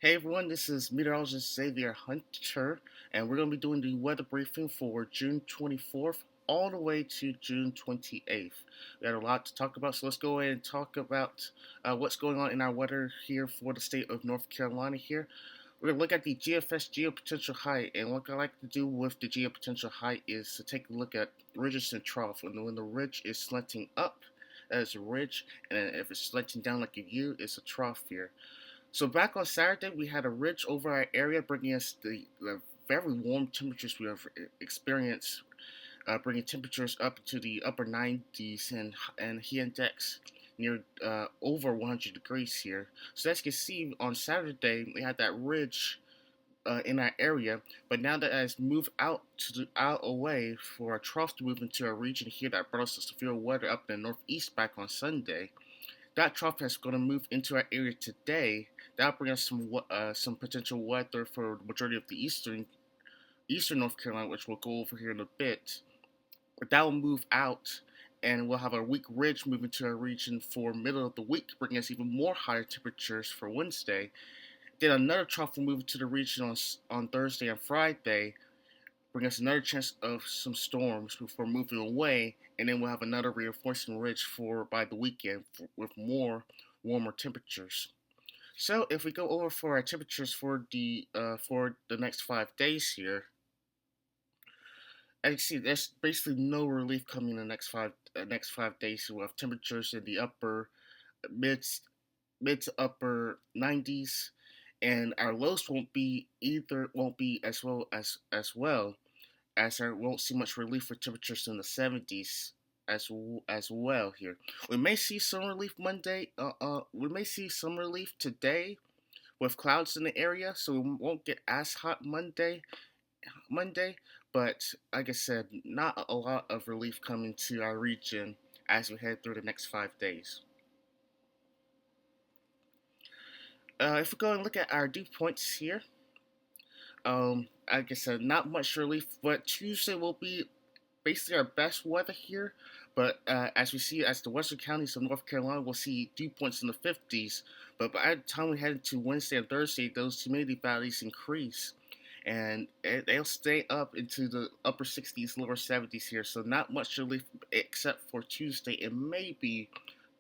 Hey everyone, this is meteorologist Xavier Hunter, and we're going to be doing the weather briefing for June 24th all the way to June 28th. We had a lot to talk about, so let's go ahead and talk about what's going on in our weather here for the state of North Carolina here. We're going to look at the GFS geopotential height, and what I like to do with the geopotential height is to take a look at ridges and trough. And when the ridge is slanting up, that is a ridge, and if it's slanting down like a U, it's a trough here. So back on Saturday, we had a ridge over our area, bringing us the very warm temperatures we have experienced, bringing temperatures up to the upper 90s and heat index near over 100 degrees here. So as you can see, on Saturday we had that ridge in our area, but now that it has moved out away for a trough to move into a region here that brought us severe weather up in the northeast back on Sunday. That trough is going to move into our area today. That'll bring us some potential weather for the majority of the eastern North Carolina, which we'll go over here in a bit. But that will move out, and we'll have a weak ridge move into our region for middle of the week, bringing us even more higher temperatures for Wednesday. Then another trough will move to the region on Thursday and Friday, bring us another chance of some storms before moving away, and then we'll have another reinforcing ridge for by the weekend with more warmer temperatures. So if we go over for our temperatures for the next 5 days here, as you see, there's basically no relief coming in the next 5 days. So we'll have temperatures in the upper mid mid to upper 90s, and our lows won't be as I won't see much relief for temperatures in the 70s as well here. We may see some relief Monday. We may see some relief today with clouds in the area, so we won't get as hot Monday, but like I said, not a lot of relief coming to our region as we head through the next 5 days. If we go and look at our dew points here, like I said, not much relief, but Tuesday will be basically our best weather here. But as we see, as the western counties of North Carolina, we'll see dew points in the 50s. But by the time we head into Wednesday and Thursday, those humidity values increase. And they'll stay up into the upper 60s, lower 70s here. So not much relief except for Tuesday and maybe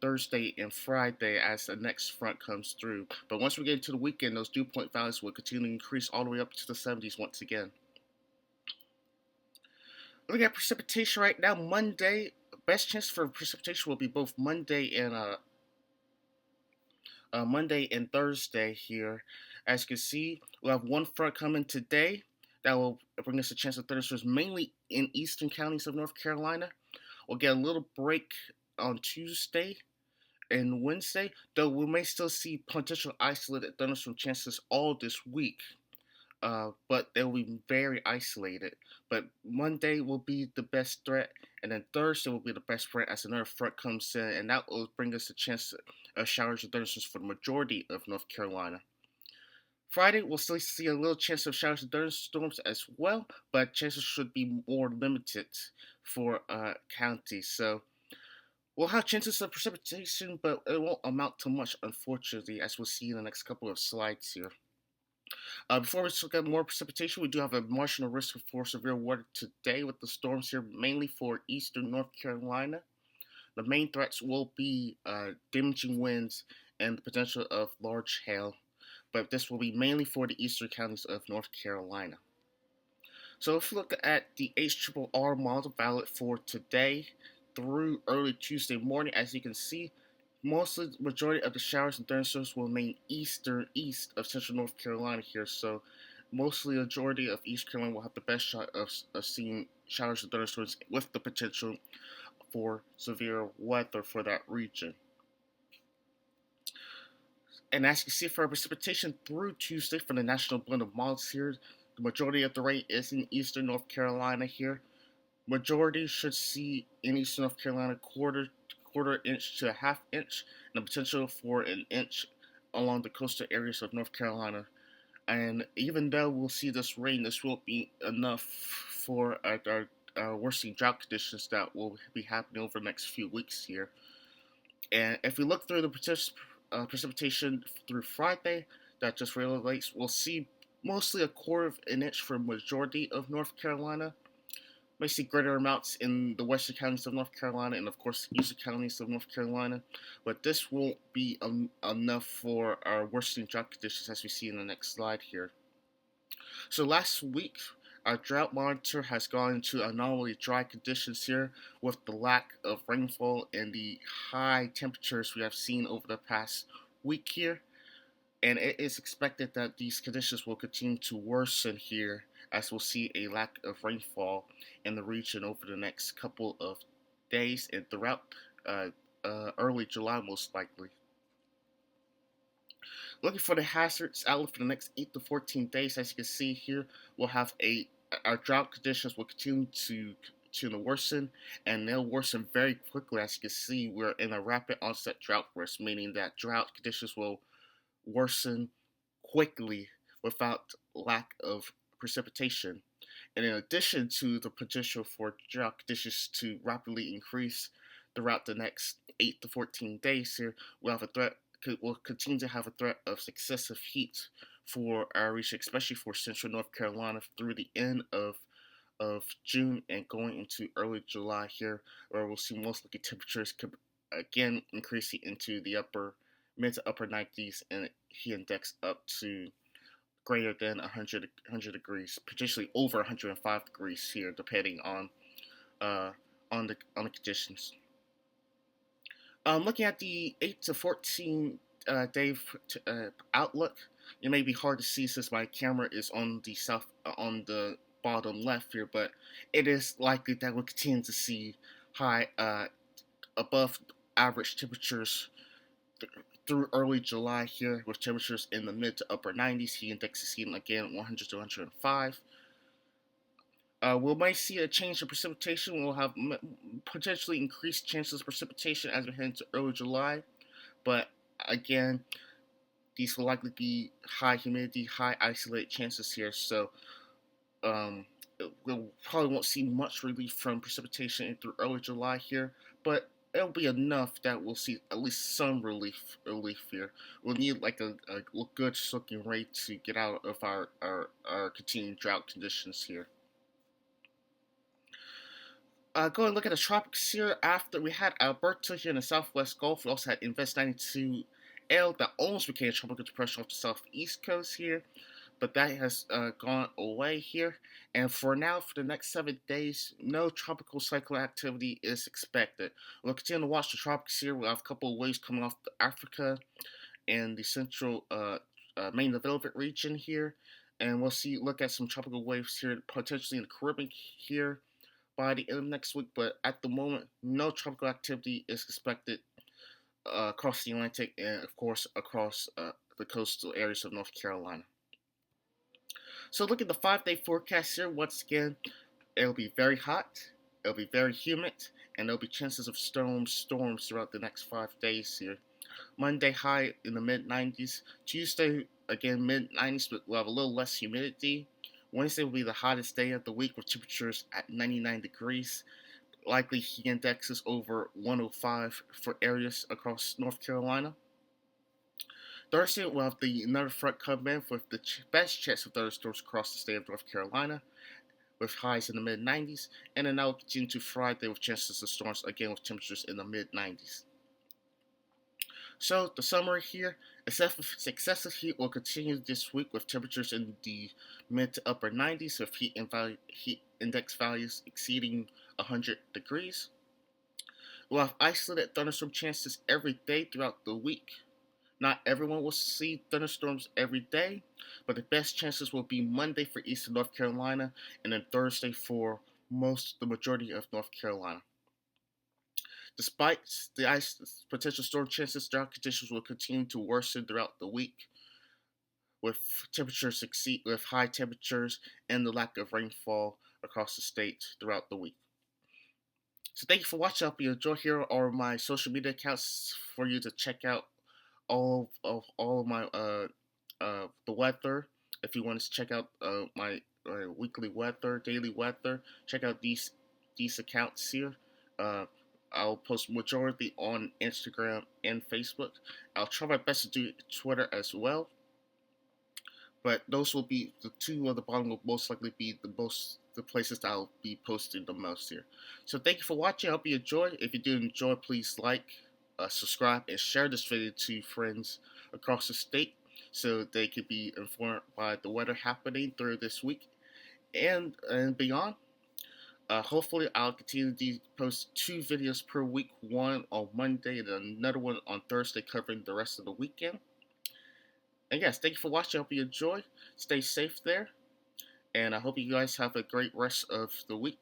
Thursday and Friday as the next front comes through. But once we get into the weekend, those dew point values will continue to increase all the way up to the 70s once again. Looking at precipitation right now, Monday, best chance for precipitation will be both Monday and Thursday here. As you can see, we'll have one front coming today that will bring us a chance of thunderstorms mainly in eastern counties of North Carolina. We'll get a little break on Tuesday and Wednesday, though we may still see potential isolated thunderstorm chances all this week. But they will be very isolated. But Monday will be the best threat, and then Thursday will be the best threat as another front comes in, and that will bring us a chance of showers and thunderstorms for the majority of North Carolina. Friday, we'll still see a little chance of showers and thunderstorms as well, but chances should be more limited for counties. So we'll have chances of precipitation, but it won't amount to much, unfortunately, as we'll see in the next couple of slides here. Before we look at more precipitation, we do have a marginal risk for severe weather today with the storms here, mainly for eastern North Carolina. The main threats will be damaging winds and the potential of large hail, but this will be mainly for the eastern counties of North Carolina. So if you look at the HRRR model valid for today through early Tuesday morning, as you can see, mostly the majority of the showers and thunderstorms will remain east of central North Carolina here. So mostly the majority of East Carolina will have the best shot of seeing showers and thunderstorms with the potential for severe weather for that region. And as you can see for precipitation through Tuesday for the national blend of models here, the majority of the rate is in eastern North Carolina here. Majority should see in eastern North Carolina quarter inch to a half inch, and the potential for an inch along the coastal areas of North Carolina. And even though we'll see this rain, this won't be enough for our worsening drought conditions that will be happening over the next few weeks here. And if we look through the precipitation through Friday, that just relates. We'll see mostly a quarter of an inch for majority of North Carolina. May see greater amounts in the western counties of North Carolina and, of course, eastern counties of North Carolina. But this won't be enough for our worsening drought conditions as we see in the next slide here. So last week, our drought monitor has gone into anomaly dry conditions here with the lack of rainfall and the high temperatures we have seen over the past week here. And it is expected that these conditions will continue to worsen here as we'll see a lack of rainfall in the region over the next couple of days and throughout early July most likely. Looking for the hazards outlook for the next 8 to 14 days, as you can see here, we'll have our drought conditions will continue to worsen, and they'll worsen very quickly. As you can see, we're in a rapid onset drought risk, meaning that drought conditions will worsen quickly without lack of precipitation. And in addition to the potential for drought conditions to rapidly increase throughout the next 8 to 14 days here, we'll continue to have a threat of excessive heat for our region, especially for central North Carolina through the end of June and going into early July here, where we'll see most likely temperatures again increasing into the mid to upper 90s and heat index up to greater than 100 degrees, potentially over 105 degrees here, depending on the conditions. Looking at the 8 to 14 day outlook, it may be hard to see since my camera is on the bottom left here, but it is likely that we'll continue to see high above average temperatures through early July here, with temperatures in the mid to upper 90s. Heat index is seen again 100 to 105. We might see a change in precipitation. We'll have potentially increased chances of precipitation as we head into early July. But again, these will likely be high humidity, high isolated chances here. So we probably won't see much relief from precipitation through early July here. But it'll be enough that we'll see at least some relief here. We'll need like a good soaking rate to get out of our continuing drought conditions here. Go and look at the tropics here. After we had Alberta here in the southwest Gulf, we also had Invest 92L that almost became a tropical depression off the southeast coast here, but that has gone away here. And for now, for the next 7 days, no tropical cyclone activity is expected. We'll continue to watch the tropics here. We'll have a couple of waves coming off Africa and the central main development region here, and we'll look at some tropical waves here, potentially in the Caribbean here by the end of next week, but at the moment, no tropical activity is expected across the Atlantic and, of course, across the coastal areas of North Carolina. So look at the 5-day forecast here. Once again, it'll be very hot, it'll be very humid, and there'll be chances of storms throughout the next 5 days here. Monday, high in the mid-90s. Tuesday, again, mid-90s, but we'll have a little less humidity. Wednesday will be the hottest day of the week with temperatures at 99 degrees. Likely heat indexes over 105 for areas across North Carolina. Thursday, we'll have another front come in with the best chance of thunderstorms across the state of North Carolina, with highs in the mid-90s. And then that will continue to Friday with chances of storms, again with temperatures in the mid-90s. So the summary here, excessive heat will continue this week with temperatures in the mid to upper 90s with heat index values exceeding 100 degrees. We'll have isolated thunderstorm chances every day throughout the week. Not everyone will see thunderstorms every day, but the best chances will be Monday for eastern North Carolina and then Thursday for the majority of North Carolina. Despite the potential storm chances, drought conditions will continue to worsen throughout the week, with high temperatures and the lack of rainfall across the state throughout the week. So thank you for watching. I hope you enjoy. Here are my social media accounts for you to check out all of my the weather. If you want to check out my weekly weather, daily weather, check out these accounts here. I'll post majority on Instagram and Facebook. I'll try my best to do Twitter as well. But those will be the two of the bottom will most likely be the places that I'll be posting the most here. So thank you for watching. I hope you enjoy. If you do enjoy, please like, subscribe, and share this video to friends across the state so they could be informed by the weather happening through this week and beyond. Hopefully, I'll continue to post 2 videos per week, one on Monday and another one on Thursday, covering the rest of the weekend. And yes, thank you for watching. I hope you enjoy. Stay safe there. And I hope you guys have a great rest of the week.